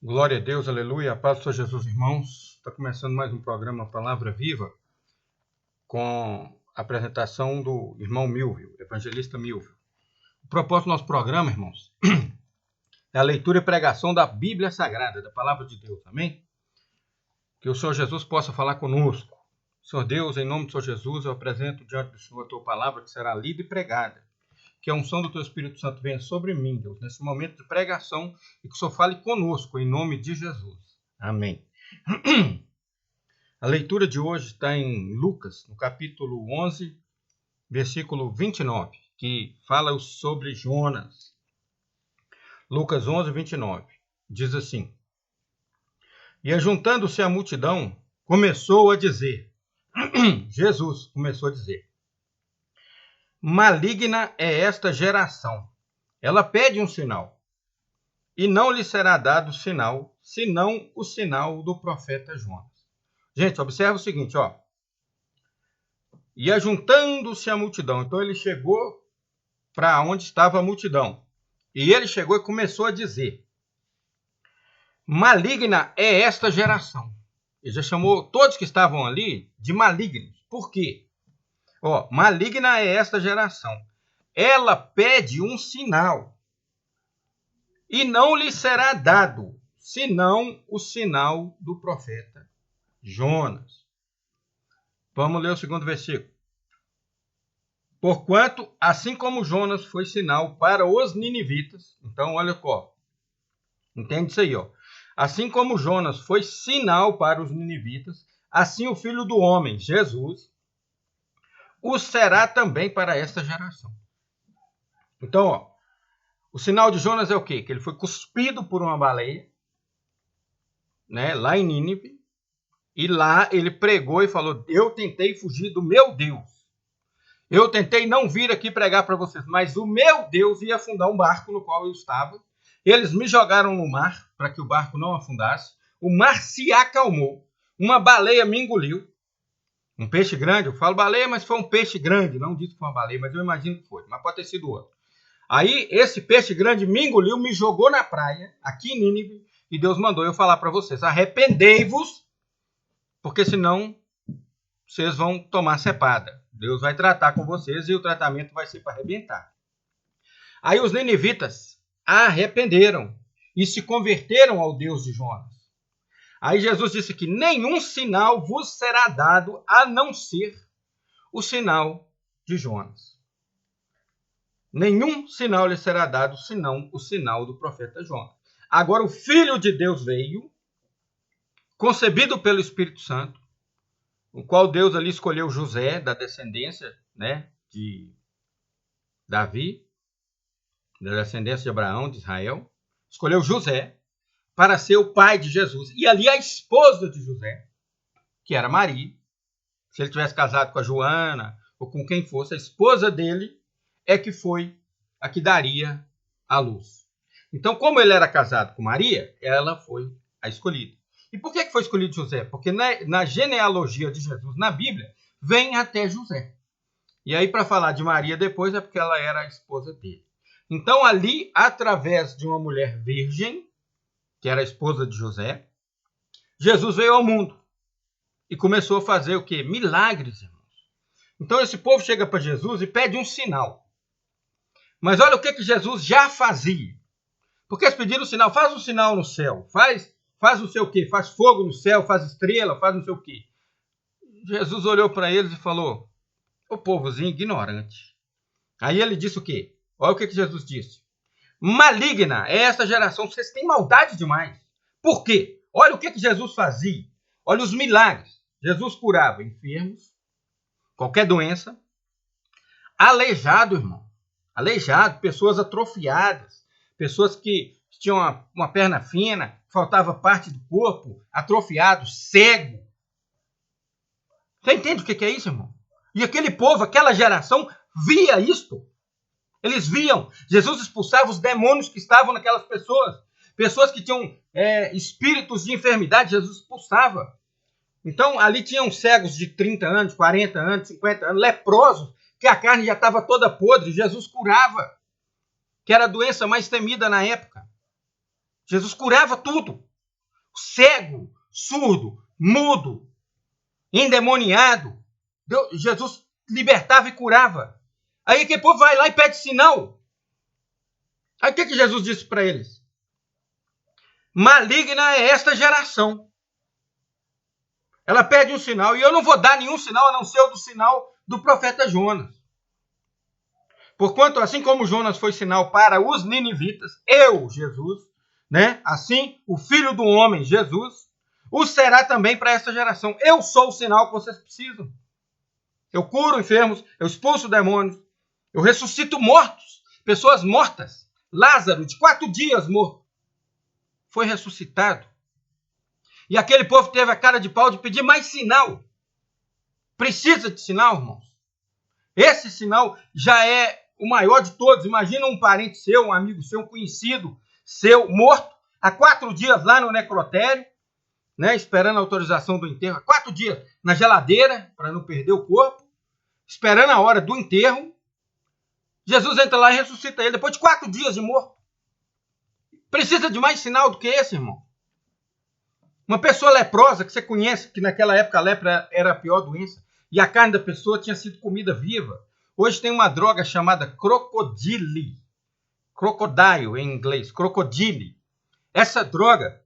Glória a Deus, aleluia, a paz do Senhor Jesus, irmãos. Está começando mais um programa Palavra Viva, com a apresentação do irmão Milvio, evangelista Milvio. O propósito do nosso programa, irmãos, é a leitura e pregação da Bíblia Sagrada, da Palavra de Deus, amém? Que o Senhor Jesus possa falar conosco. Senhor Deus, em nome do Senhor Jesus, eu apresento diante do Senhor a tua palavra que será lida e pregada. Que a unção do teu Espírito Santo venha sobre mim, Deus, nesse momento de pregação, e que o Senhor fale conosco, em nome de Jesus. Amém. A leitura de hoje está em Lucas, no capítulo 11, versículo 29, que fala sobre Jonas. Lucas 11, 29, diz assim: E ajuntando-se a multidão, começou a dizer, Jesus começou a dizer, maligna é esta geração. Ela pede um sinal, e não lhe será dado sinal, senão o sinal do profeta Jonas. Gente, observa o seguinte, ó. E ajuntando-se a multidão. Então ele chegou para onde estava a multidão. E ele chegou e começou a dizer, maligna é esta geração. Ele já chamou todos que estavam ali de malignos. Por quê? Ó, maligna é esta geração. Ela pede um sinal, e não lhe será dado, senão o sinal do profeta Jonas. Vamos ler o segundo versículo. Porquanto, assim como Jonas foi sinal para os ninivitas, então olha só, entende isso aí, ó. Assim como Jonas foi sinal para os ninivitas, assim o Filho do Homem, Jesus, o será também para esta geração. Então, ó, o sinal de Jonas é o quê? Que ele foi cuspido por uma baleia, né, lá em Nínive, e lá ele pregou e falou, eu tentei fugir do meu Deus. Eu tentei não vir aqui pregar para vocês, mas o meu Deus ia afundar um barco no qual eu estava. Eles me jogaram no mar para que o barco não afundasse. O mar se acalmou. Uma baleia me engoliu. Um peixe grande, eu falo baleia, mas foi um peixe grande. Não disse que foi uma baleia, mas eu imagino que foi. Mas pode ter sido outro. Aí esse peixe grande me engoliu, me jogou na praia, aqui em Nínive, e Deus mandou eu falar para vocês, arrependei-vos, porque senão vocês vão tomar cepada. Deus vai tratar com vocês e o tratamento vai ser para arrebentar. Aí os ninivitas arrependeram e se converteram ao Deus de Jonas. Aí Jesus disse que nenhum sinal vos será dado a não ser o sinal de Jonas. Nenhum sinal lhe será dado senão o sinal do profeta Jonas. Agora o Filho de Deus veio, concebido pelo Espírito Santo, o qual Deus ali escolheu José, da descendência, né, de Davi, da descendência de Abraão, de Israel. Escolheu José para ser o pai de Jesus. E ali a esposa de José, que era Maria, se ele tivesse casado com a Joana, ou com quem fosse, a esposa dele é que foi a que daria a luz. Então, como ele era casado com Maria, ela foi a escolhida. E por que foi escolhido José? Porque na genealogia de Jesus, na Bíblia, vem até José. E aí, para falar de Maria depois, é porque ela era a esposa dele. Então, ali, através de uma mulher virgem, que era a esposa de José, Jesus veio ao mundo. E começou a fazer o quê? Milagres, irmãos. Então, esse povo chega para Jesus e pede um sinal. Mas olha o que Jesus já fazia. Porque eles pediram um sinal. Faz um sinal no céu. Faz não sei o quê, faz fogo no céu, faz estrela, faz não sei o quê. Jesus olhou para eles e falou, o povozinho ignorante. Aí ele disse o quê? Olha o que Jesus disse. Maligna é essa geração, vocês têm maldade demais. Por quê? Olha o que Jesus fazia. Olha os milagres. Jesus curava enfermos, qualquer doença, aleijado, irmão. Aleijado, pessoas atrofiadas, pessoas que tinham uma perna fina, faltava parte do corpo, atrofiado, cego. Você entende o que é isso, irmão? E aquele povo, aquela geração, via isto. Eles viam. Jesus expulsava os demônios que estavam naquelas pessoas. Pessoas que tinham espíritos de enfermidade, Jesus expulsava. Então, ali tinham cegos de 30 anos, 40 anos, 50 anos, leprosos, que a carne já estava toda podre. Jesus curava, que era a doença mais temida na época. Jesus curava tudo. cego, surdo, mudo, endemoniado. Jesus libertava e curava. Aí aquele povo vai lá e pede sinal. Aí o que Jesus disse para eles? Maligna é esta geração. Ela pede um sinal e eu não vou dar nenhum sinal a não ser o do sinal do profeta Jonas. Porquanto, assim como Jonas foi sinal para os ninivitas, eu, Jesus, né? Assim, o Filho do Homem, Jesus, o será também para essa geração. Eu sou o sinal que vocês precisam. Eu curo enfermos, eu expulso demônios, eu ressuscito mortos, pessoas mortas. Lázaro, de 4 dias morto, foi ressuscitado. E aquele povo teve a cara de pau de pedir mais sinal. Precisa de sinal, irmãos? Esse sinal já é o maior de todos. Imagina um parente seu, um amigo seu, um conhecido seu, morto, há 4 dias lá no necrotério, né, esperando a autorização do enterro, há 4 dias na geladeira, para não perder o corpo, esperando a hora do enterro. Jesus entra lá e ressuscita ele, depois de 4 dias de morto. Precisa de mais sinal do que esse, irmão? Uma pessoa leprosa que você conhece, que naquela época a lepra era a pior doença, e a carne da pessoa tinha sido comida viva. Hoje tem uma droga chamada crocodile. Crocodile em inglês, crocodile. Essa droga,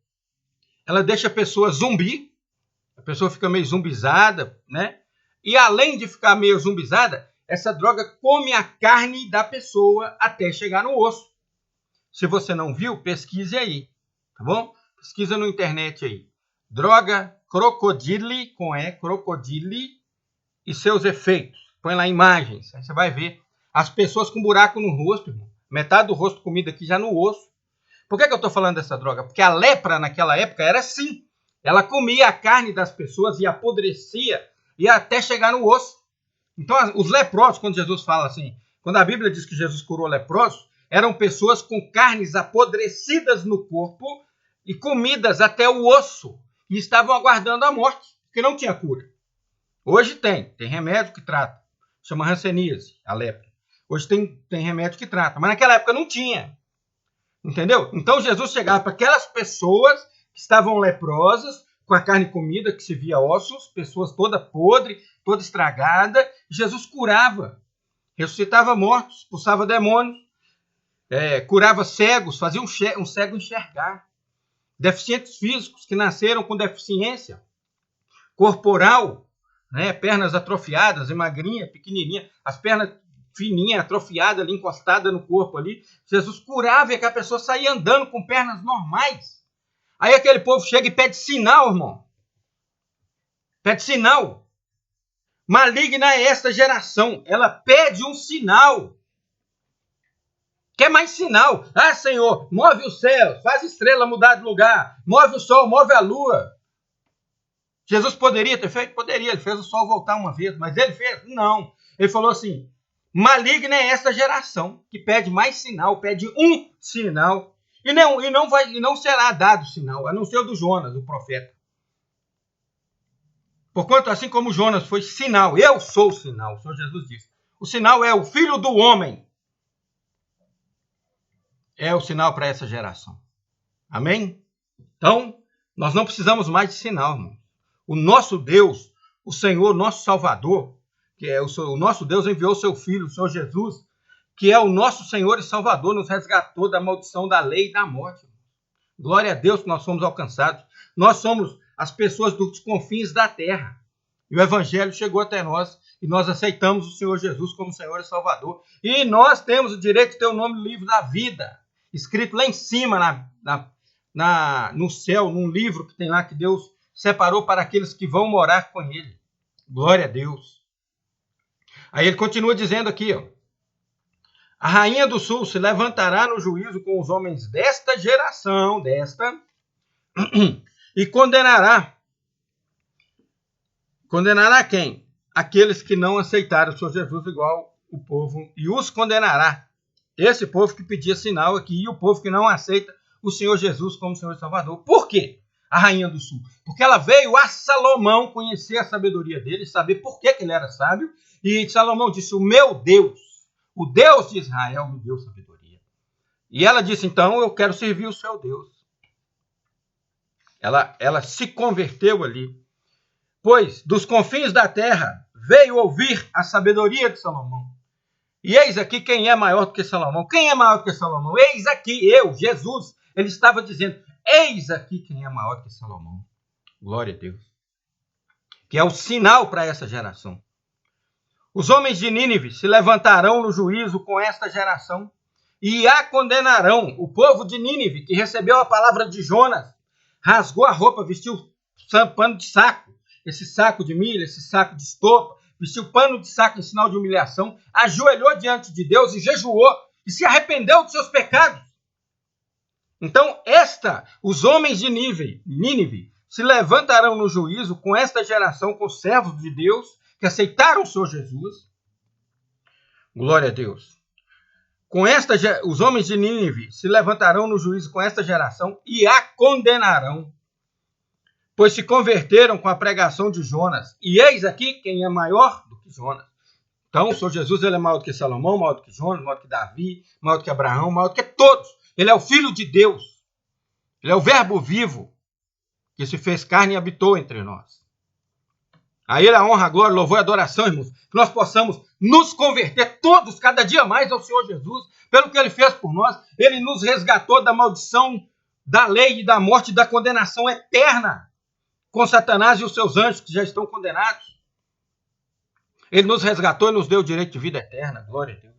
ela deixa a pessoa zumbi, a pessoa fica meio zumbizada, né? E além de ficar meio zumbizada, essa droga come a carne da pessoa até chegar no osso. Se você não viu, pesquise aí, tá bom? Pesquisa na internet aí. Droga crocodile, com E, crocodile, e seus efeitos. Põe lá imagens, aí você vai ver as pessoas com buraco no rosto, irmão. Metade do rosto comida aqui já no osso. Por que eu estou falando dessa droga? Porque a lepra naquela época era assim. Ela comia a carne das pessoas e apodrecia e até chegar no osso. Então, os leprosos, quando Jesus fala assim, quando a Bíblia diz que Jesus curou leprosos, eram pessoas com carnes apodrecidas no corpo e comidas até o osso. E estavam aguardando a morte, porque não tinha cura. Hoje tem remédio que trata. Chama hanseníase, a lepra. Hoje tem remédio que trata, mas naquela época não tinha. Entendeu? Então Jesus chegava para aquelas pessoas que estavam leprosas, com a carne comida, que se via ossos, pessoas toda podre, toda estragada. Jesus curava, ressuscitava mortos, expulsava demônios, curava cegos, fazia um cego enxergar. Deficientes físicos que nasceram com deficiência corporal, né? Pernas atrofiadas, magrinha, pequenininha, as pernas fininha, atrofiada ali, encostada no corpo ali. Jesus curava e aquela pessoa saía andando com pernas normais. Aí aquele povo chega e pede sinal, irmão. Pede sinal. Maligna é esta geração. Ela pede um sinal. Quer mais sinal? Ah, Senhor, move o céu, faz a estrela mudar de lugar, move o sol, move a lua. Jesus poderia ter feito? Poderia. Ele fez o sol voltar uma vez, mas ele fez? Não. Ele falou assim, maligna é essa geração que pede mais sinal, pede um sinal, e não será dado sinal, a não ser o do Jonas, o profeta. Porquanto, assim como Jonas foi sinal, eu sou o sinal, o Senhor Jesus disse. O sinal é o Filho do Homem. É o sinal para essa geração. Amém? Então, nós não precisamos mais de sinal, irmão. O nosso Deus, o Senhor, nosso Salvador, que é o nosso Deus, enviou o seu Filho, o Senhor Jesus, que é o nosso Senhor e Salvador, nos resgatou da maldição da lei e da morte. Glória a Deus que nós somos alcançados. Nós somos as pessoas dos confins da terra. E o Evangelho chegou até nós e nós aceitamos o Senhor Jesus como Senhor e Salvador. E nós temos o direito de ter o nome no livro da vida, escrito lá em cima, no céu, num livro que tem lá que Deus separou para aqueles que vão morar com Ele. Glória a Deus. Aí ele continua dizendo aqui, ó. A rainha do sul se levantará no juízo com os homens desta geração, e condenará. Condenará quem? Aqueles que não aceitaram o Senhor Jesus igual o povo, e os condenará. Esse povo que pedia sinal aqui, e o povo que não aceita o Senhor Jesus como Senhor e Salvador. Por quê? A rainha do sul. Porque ela veio a Salomão conhecer a sabedoria dele, saber por que ele era sábio, e Salomão disse, o meu Deus, o Deus de Israel me deu sabedoria. E ela disse, então, eu quero servir o seu Deus. Ela se converteu ali. Pois dos confins da terra veio ouvir a sabedoria de Salomão. E eis aqui quem é maior do que Salomão. Quem é maior do que Salomão? Eis aqui eu, Jesus. Ele estava dizendo, eis aqui quem é maior do que Salomão. Glória a Deus. Que é o sinal para essa geração. Os homens de Nínive se levantarão no juízo com esta geração e a condenarão. O povo de Nínive, que recebeu a palavra de Jonas, rasgou a roupa, vestiu pano de saco, esse saco de milho, esse saco de estopa, vestiu pano de saco em sinal de humilhação, ajoelhou diante de Deus e jejuou e se arrependeu dos seus pecados. Então, os homens de Nínive se levantarão no juízo com esta geração, com os servos de Deus, que aceitaram o Senhor Jesus. Glória a Deus. Os homens de Nínive se levantarão no juízo com esta geração e a condenarão, pois se converteram com a pregação de Jonas. E eis aqui quem é maior do que Jonas. Então, o Senhor Jesus ele é maior do que Salomão, maior do que Jonas, maior do que Davi, maior do que Abraão, maior do que todos. Ele é o Filho de Deus. Ele é o Verbo vivo que se fez carne e habitou entre nós. A Ele a honra, a glória, o louvor e a adoração, irmãos. Que nós possamos nos converter todos, cada dia mais, ao Senhor Jesus. Pelo que Ele fez por nós. Ele nos resgatou da maldição, da lei e da morte e da condenação eterna. Com Satanás e os seus anjos que já estão condenados. Ele nos resgatou e nos deu o direito de vida eterna. Glória a Deus.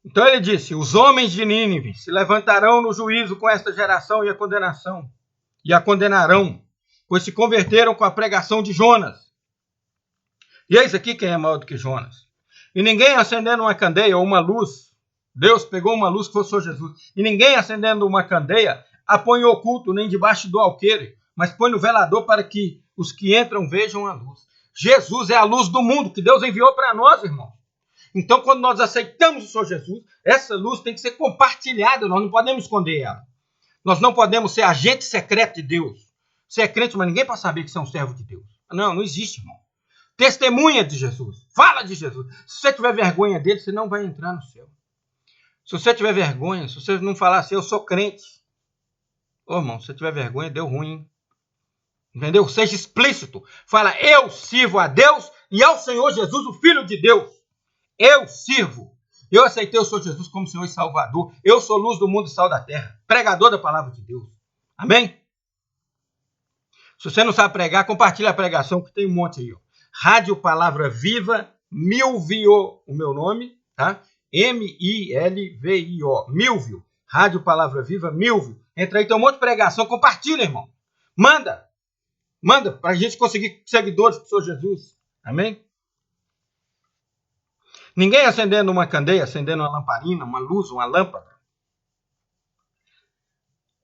Então ele disse, os homens de Nínive se levantarão no juízo com esta geração e a condenarão, pois se converteram com a pregação de Jonas. E eis aqui quem é maior do que Jonas. E ninguém acendendo uma candeia ou uma luz, Deus pegou uma luz que foi o Senhor Jesus, e ninguém acendendo uma candeia a põe oculto nem debaixo do alqueire, mas põe no velador para que os que entram vejam a luz. Jesus é a luz do mundo que Deus enviou para nós, irmão. Então, quando nós aceitamos o Senhor Jesus, essa luz tem que ser compartilhada, nós não podemos esconder ela. Nós não podemos ser agente secreto de Deus. Você é crente, mas ninguém pode saber que você é um servo de Deus. Não existe, irmão. Testemunha de Jesus. Fala de Jesus. Se você tiver vergonha dele, você não vai entrar no céu. Se você tiver vergonha, se você não falar assim, eu sou crente. Ô, irmão, se você tiver vergonha, deu ruim. Entendeu? Seja explícito. Fala, eu sirvo a Deus e ao Senhor Jesus, o Filho de Deus. Eu sirvo. Eu aceitei o Senhor Jesus como Senhor e Salvador. Eu sou luz do mundo e sal da terra. Pregador da palavra de Deus. Amém? Se você não sabe pregar, compartilha a pregação que tem um monte aí. Ó. Rádio Palavra Viva, Milvio, o meu nome, tá? M-I-L-V-I-O, Milvio. Rádio Palavra Viva, Milvio. Entra aí, tem um monte de pregação. Compartilha, irmão. Manda para a gente conseguir seguidores do Senhor Jesus. Amém? Ninguém acendendo uma candeia, acendendo uma lamparina, uma luz, uma lâmpada,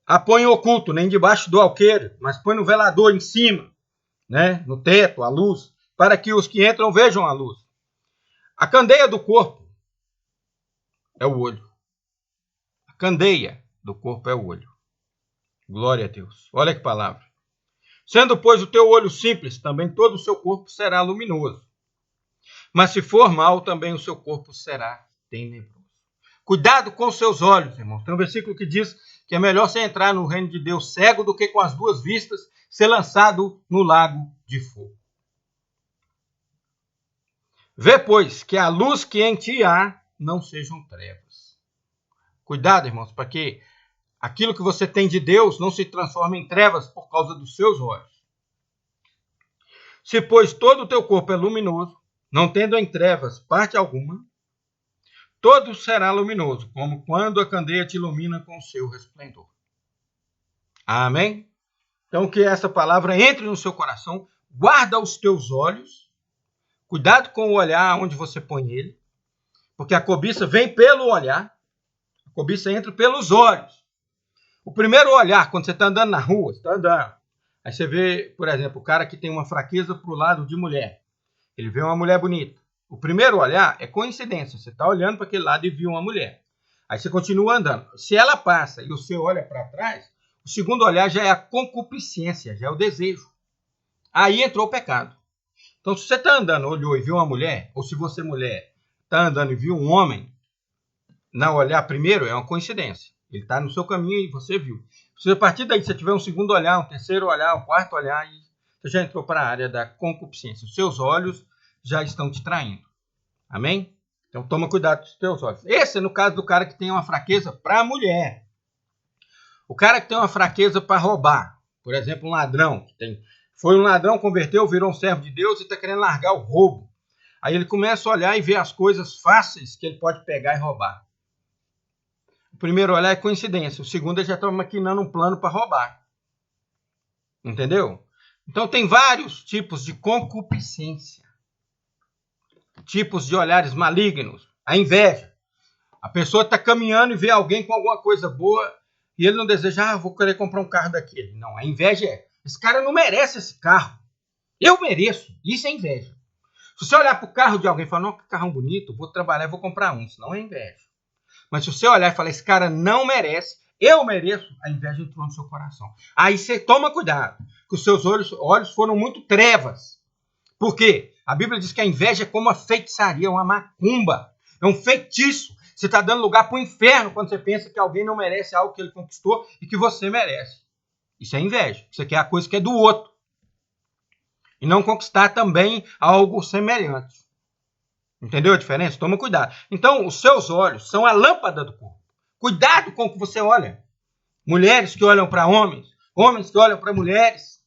a põe oculto, nem debaixo do alqueire, mas põe no velador em cima, né, no teto, a luz, para que os que entram vejam a luz. A candeia do corpo é o olho. A candeia do corpo é o olho. Glória a Deus. Olha que palavra. Sendo, pois, o teu olho simples, também todo o seu corpo será luminoso. Mas se for mal, também o seu corpo será tenebroso. Cuidado com os seus olhos, irmãos. Tem um versículo que diz que é melhor você entrar no reino de Deus cego do que com as duas vistas ser lançado no lago de fogo. Vê, pois, que a luz que em ti há não sejam trevas. Cuidado, irmãos, para que aquilo que você tem de Deus não se transforme em trevas por causa dos seus olhos. Se, pois, todo o teu corpo é luminoso, não tendo em trevas parte alguma, todo será luminoso, como quando a candeia te ilumina com o seu resplendor. Amém? Então, que essa palavra entre no seu coração, guarda os teus olhos, cuidado com o olhar onde você põe ele, porque a cobiça vem pelo olhar, a cobiça entra pelos olhos. O primeiro olhar, quando você está andando na rua, aí você vê, por exemplo, o cara que tem uma fraqueza para o lado de mulher. Ele vê uma mulher bonita. O primeiro olhar é coincidência. Você está olhando para aquele lado e viu uma mulher. Aí você continua andando. Se ela passa e você olha para trás, o segundo olhar já é a concupiscência, já é o desejo. Aí entrou o pecado. Então, se você está andando, olhou e viu uma mulher, ou se você, mulher, está andando e viu um homem, não olhar primeiro é uma coincidência. Ele está no seu caminho e você viu. Se a partir daí você tiver um segundo olhar, um terceiro olhar, um quarto olhar, você já entrou para a área da concupiscência. Os seus olhos já estão te traindo. Amém? Então toma cuidado com os teus olhos. Esse é no caso do cara que tem uma fraqueza para a mulher. O cara que tem uma fraqueza para roubar. Por exemplo, um ladrão. Foi um ladrão, converteu, virou um servo de Deus e está querendo largar o roubo. Aí ele começa a olhar e ver as coisas fáceis que ele pode pegar e roubar. O primeiro olhar é coincidência. O segundo, ele já está maquinando um plano para roubar. Entendeu? Então tem vários tipos de concupiscência. Tipos de olhares malignos. A inveja. A pessoa está caminhando e vê alguém com alguma coisa boa e ele não deseja, vou querer comprar um carro daquele. Não, a inveja é, esse cara não merece esse carro. Eu mereço. Isso é inveja. Se você olhar para o carro de alguém e falar, não, que carrão bonito, vou trabalhar e vou comprar um. Isso não é inveja. Mas se você olhar e falar, esse cara não merece, eu mereço, a inveja entrou no seu coração. Aí você toma cuidado, que os seus olhos foram muito trevas. Por quê? A Bíblia diz que a inveja é como uma feitiçaria, uma macumba. É um feitiço. Você está dando lugar para o inferno quando você pensa que alguém não merece algo que ele conquistou e que você merece. Isso é inveja. Você quer a coisa que é do outro. E não conquistar também algo semelhante. Entendeu a diferença? Toma cuidado. Então, os seus olhos são a lâmpada do corpo. Cuidado com o que você olha. Mulheres que olham para homens, homens que olham para mulheres.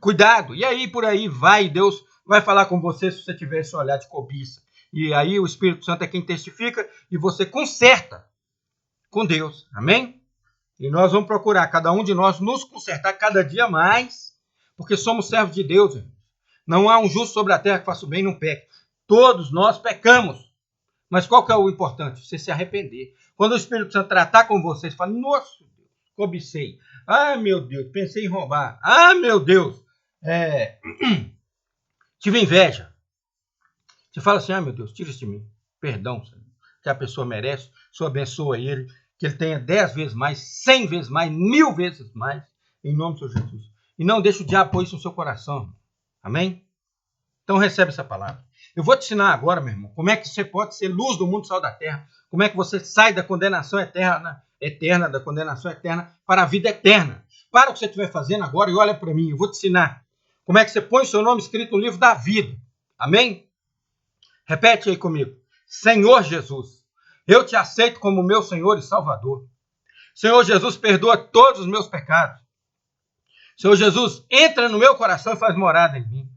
Cuidado. E aí, por aí vai, Deus vai falar com você se você tiver esse olhar de cobiça. E aí o Espírito Santo é quem testifica e você conserta com Deus. Amém? E nós vamos procurar, cada um de nós, nos consertar cada dia mais, porque somos servos de Deus. Irmãos. Não há um justo sobre a terra que faça o bem e não peque. Todos nós pecamos. Mas qual que é o importante? Você se arrepender. Quando o Espírito Santo tratar com você, você fala, nossa, Deus, cobicei. Ah, meu Deus, pensei em roubar. Ah, meu Deus, tive inveja. Você fala assim, meu Deus, tira isso de mim. Perdão, Senhor, que a pessoa merece. O Senhor abençoa ele, que ele tenha 10 vezes mais, 100 vezes mais, 1000 vezes mais, em nome do Senhor Jesus. E não deixe o diabo pôr isso no seu coração. Amém? Então recebe essa palavra. Eu vou te ensinar agora, meu irmão, como é que você pode ser luz do mundo, sal da terra. Como é que você sai da condenação eterna, da condenação eterna para a vida eterna. Para o que você estiver fazendo agora e olha para mim. Eu vou te ensinar como é que você põe o seu nome escrito no livro da vida. Amém? Repete aí comigo. Senhor Jesus, eu te aceito como meu Senhor e Salvador. Senhor Jesus, perdoa todos os meus pecados. Senhor Jesus, entra no meu coração e faz morada em mim.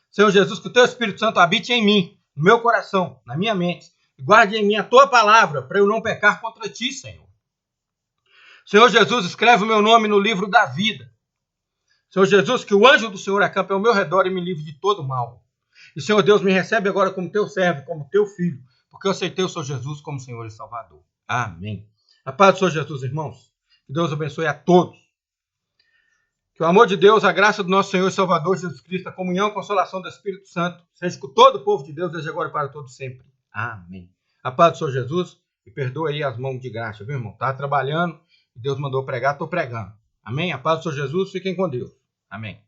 Senhor Jesus, que o teu Espírito Santo habite em mim, no meu coração, na minha mente. E guarde em mim a tua palavra, para eu não pecar contra ti, Senhor. Senhor Jesus, escreve o meu nome no livro da vida. Senhor Jesus, que o anjo do Senhor acampe ao meu redor e me livre de todo mal. E, Senhor Deus, me recebe agora como teu servo, como teu filho, porque eu aceitei o Senhor Jesus como Senhor e Salvador. Amém. A paz do Senhor Jesus, irmãos. Que Deus abençoe a todos. Que o amor de Deus, a graça do nosso Senhor e Salvador Jesus Cristo, a comunhão e a consolação do Espírito Santo, seja com todo o povo de Deus, desde agora e para todo sempre. Amém. A paz do Senhor Jesus, e perdoa aí as mãos de graça, viu, irmão? Estava trabalhando, e Deus mandou pregar, estou pregando. Amém? A paz do Senhor Jesus, fiquem com Deus. Amém.